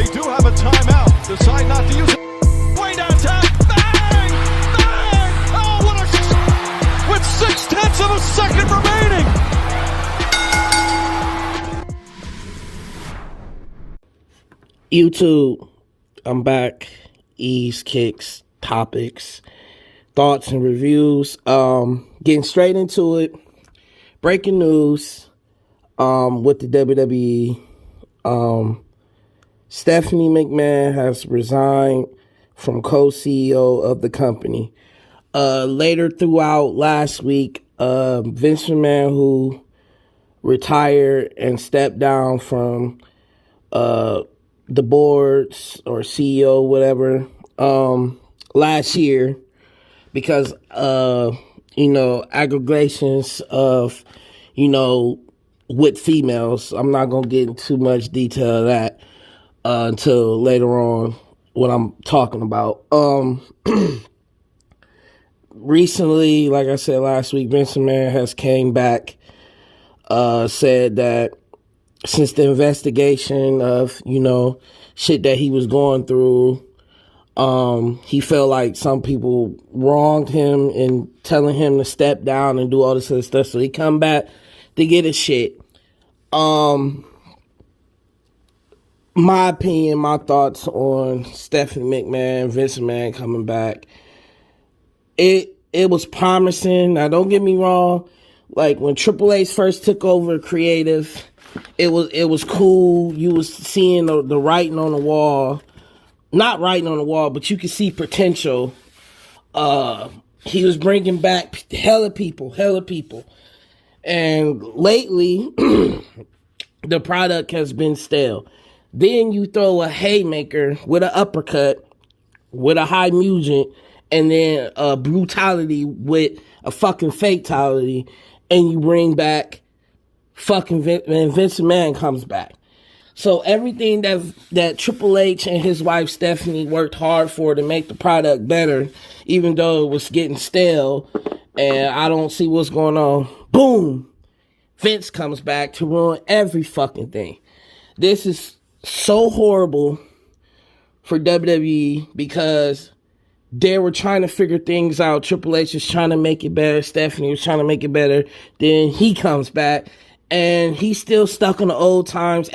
They do have a timeout. Decide not to use it. Way downtown. Bang! Bang! Oh, what a... With 0.6 of a second remaining. YouTube, I'm back. Ease, kicks, topics, thoughts, and reviews. Getting straight into it. Breaking news with the WWE. Stephanie McMahon has resigned from co-CEO of the company. Later throughout last week, Vince McMahon, who retired and stepped down from the boards or CEO, whatever, last year because, aggregations of, with females. I'm not going to get into too much detail of that until later on what I'm talking about. Recently, like I said last week, Vince McMahon has came back, said that since the investigation of, shit that he was going through, he felt like some people wronged him in telling him to step down and do all this other stuff. So he come back to get his shit. My opinion, my thoughts on Stephanie McMahon, Vince McMahon coming back. It was promising. Now, don't get me wrong. Like, when Triple H first took over creative, it was cool. You was seeing the writing on the wall. Not writing on the wall, but you could see potential. He was bringing back hella people. And lately, the product has been stale. Then you throw a haymaker with an uppercut, with a high music, and then a brutality with a fucking fatality, and you bring back fucking Vince McMahon comes back. So everything that Triple H and his wife Stephanie worked hard for to make the product better, even though it was getting stale, and I don't see what's going on, boom, Vince comes back to ruin every fucking thing. This is so horrible for WWE because they were trying to figure things out. Triple H is trying to make it better. Stephanie was trying to make it better. Then he comes back and he's still stuck in the old times.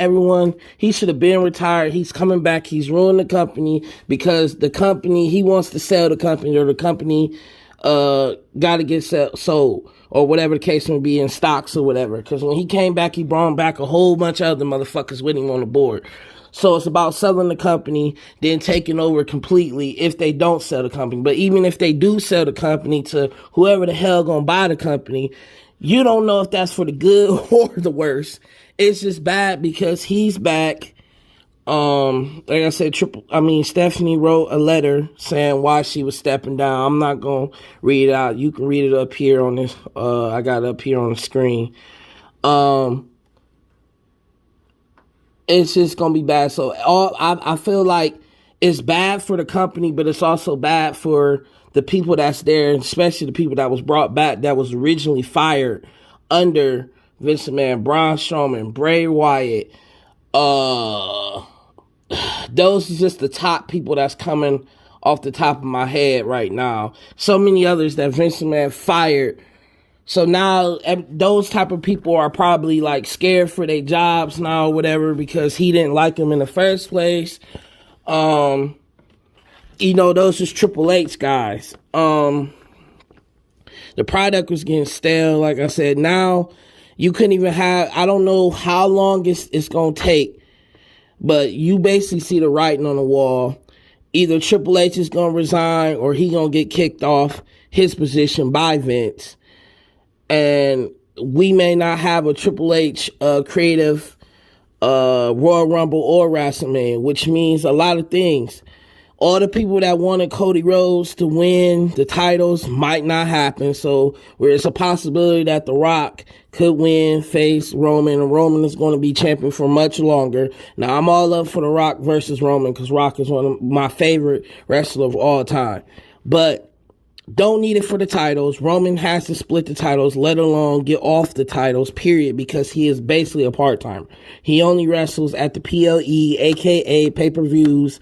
He should have been retired. He's coming back. He's ruined the company because the company, he wants to sell the company, or the company got to get sold, or whatever the case may be, in stocks or whatever. Because when he came back, he brought back a whole bunch of other motherfuckers with him on the board. So it's about selling the company, then taking over completely if they don't sell the company. But even if they do sell the company to whoever the hell gonna buy the company, you don't know if that's for the good or the worse. It's just bad because he's back. Like I said, Stephanie wrote a letter saying why she was stepping down. I'm not gonna read it out. You can read it up here on this. I got it up here on the screen. It's just gonna be bad. So I feel like it's bad for the company, but it's also bad for the people that's there, especially the people that was brought back that was originally fired under Vince McMahon, Braun Strowman, Bray Wyatt. Those are just the top people that's coming off the top of my head right now. So many others that Vince McMahon fired. So now those type of people are probably like scared for their jobs now or whatever because he didn't like them in the first place. Those is Triple H guys. The product was getting stale. Like I said, now you couldn't even have, I don't know how long it's going to take, but you basically see the writing on the wall. Either Triple H is going to resign or he going to get kicked off his position by Vince. And we may not have a Triple H creative Royal Rumble or WrestleMania, which means a lot of things. All the people that wanted Cody Rhodes to win the titles might not happen. So there's a possibility that The Rock could win, face Roman, and Roman is going to be champion for much longer. Now, I'm all up for The Rock versus Roman because Rock is one of my favorite wrestlers of all time. But Don't need it for the titles. Roman has to split the titles, let alone get off the titles, period, because he is basically a part-timer. He only wrestles at the PLE, aka pay-per-views.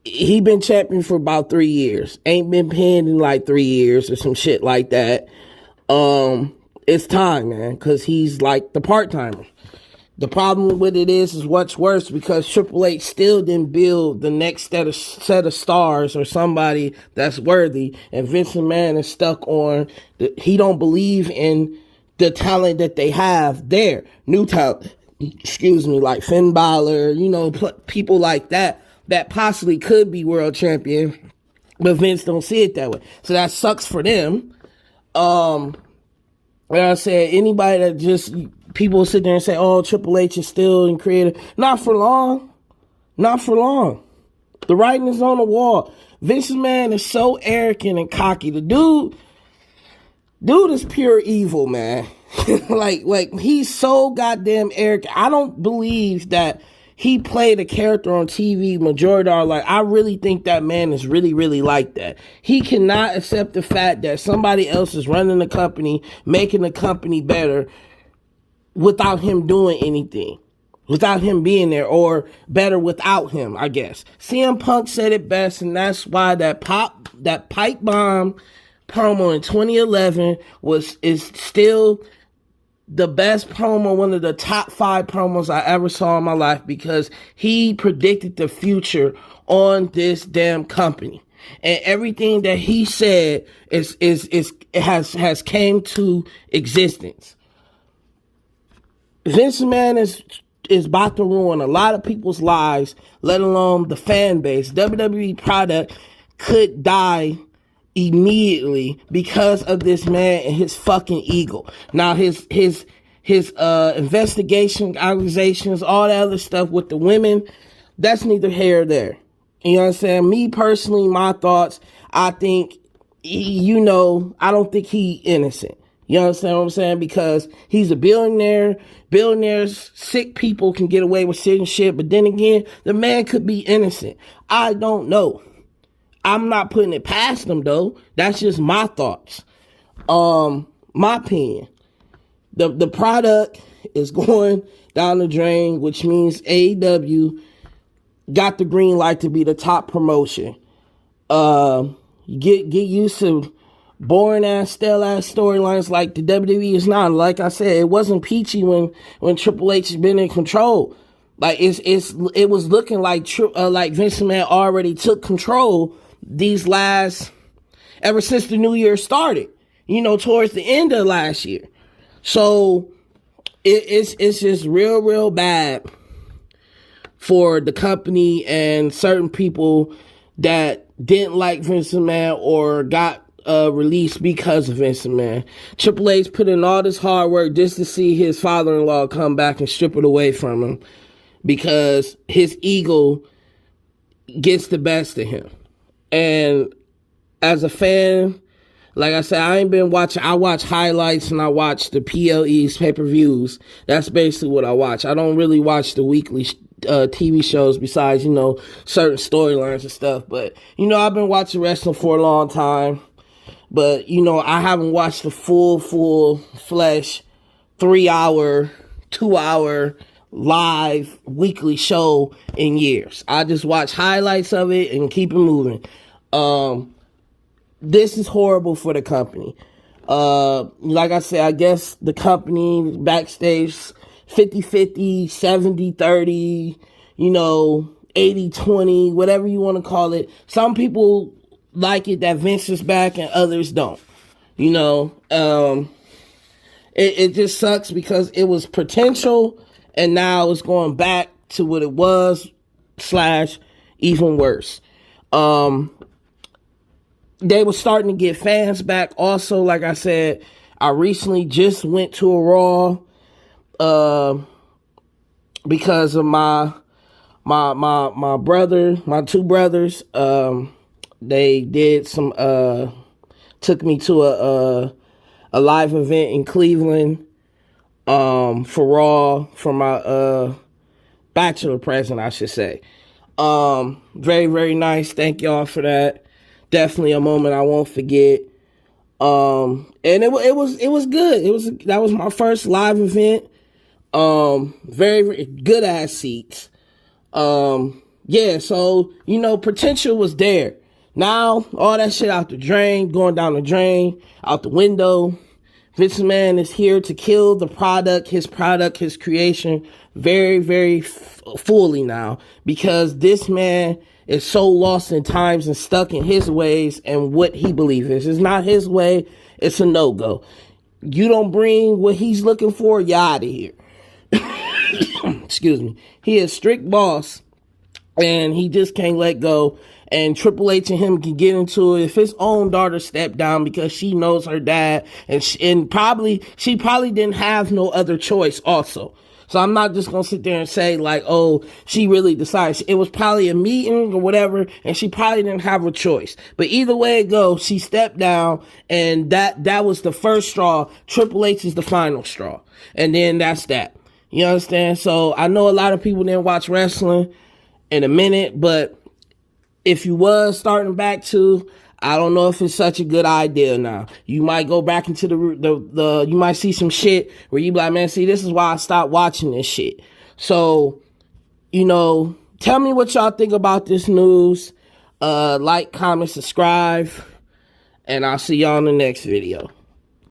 He been champion for about 3 years. Ain't been pinned in like 3 years or some shit like that. It's time, man, because he's like the part-timer. The problem with it is what's worse, because Triple H still didn't build the next set of stars or somebody that's worthy, and Vince McMahon is stuck on he don't believe in the talent that they have there. New talent, like Finn Balor, people like that possibly could be world champion, but Vince don't see it that way. So that sucks for them. Like I said, anybody that just, people sit there and say, oh, Triple H is still in creative. Not for long. Not for long. The writing is on the wall. Vince McMahon is so arrogant and cocky. The dude is pure evil, man. like he's so goddamn arrogant. I don't believe that he played a character on TV majority of our life. I really think that man is really, really like that. He cannot accept the fact that somebody else is running the company, making the company better without him doing anything, without him being there, or better without him, I guess. CM Punk said it best, and that's why that pipe bomb promo in 2011 is still the best promo, one of the top 5 promos I ever saw in my life, because he predicted the future on this damn company. And everything that he said has came to existence. Vince McMahon is about to ruin a lot of people's lives, let alone the fan base. WWE product could die immediately because of this man and his fucking ego. Now his investigation, accusations, all that other stuff with the women, that's neither here or there. You know what I'm saying? Me personally, my thoughts, I think, I don't think he innocent. You understand what I'm saying? Because he's a billionaire. Billionaires, sick people can get away with certain shit, but then again, the man could be innocent. I don't know. I'm not putting it past him, though. That's just my thoughts. My opinion. The product is going down the drain, which means AEW got the green light to be the top promotion. Get used to boring ass, stale ass storylines like the WWE is now. Like I said, it wasn't peachy when Triple H has been in control. Like it was looking like Vince McMahon already took control ever since the new year started, towards the end of last year. So it's just real bad for the company and certain people that didn't like Vince McMahon or got released because of Vince McMahon. Triple H put in all this hard work just to see his father-in-law come back and strip it away from him because his ego gets the best of him. And as a fan, like I said, I ain't been watching. I watch highlights and I watch the PLE's pay-per-views. That's basically what I watch. I don't really watch the weekly TV shows besides, certain storylines and stuff. But, I've been watching wrestling for a long time. But, I haven't watched the full-fledged 3-hour, 2-hour live weekly show in years. I just watch highlights of it and keep it moving. This is horrible for the company. Like I said, I guess the company backstage 50-50, 70-30, 80-20, whatever you want to call it. Some people like it that Vince is back and others don't. It just sucks because it was potential and now it's going back to what it was / even worse. They were starting to get fans back. Also, like I said, I recently just went to a Raw because of my brother, my 2 brothers. They did took me to a live event in Cleveland for Raw for my bachelor present, I should say. Very, very nice. Thank y'all for that. definitely a moment I won't forget. And it was good. That was my first live event. Very, very good ass seats. Yeah, so, potential was there. Now, all that shit out the drain, going down the drain, out the window. Vince McMahon is here to kill the product, his creation, very, very fully now. Because this man is so lost in times and stuck in his ways and what he believes is. It's not his way, it's a no-go. You don't bring what he's looking for, you're out of here. Excuse me. He is strict boss, and he just can't let go. And Triple H and him can get into it. If his own daughter stepped down because she knows her dad, and she probably didn't have no other choice also. So I'm not just gonna sit there and say like, oh, she really decided. It was probably a meeting or whatever, and she probably didn't have a choice. But either way it goes, she stepped down, and that was the first straw. Triple H is the final straw, and then that's that. You understand? So I know a lot of people didn't watch wrestling in a minute, but if you was starting back to, I don't know if it's such a good idea now. You might go back into the you might see some shit where you be like, man, see, this is why I stopped watching this shit. So, tell me what y'all think about this news. Like, comment, subscribe, and I'll see y'all in the next video.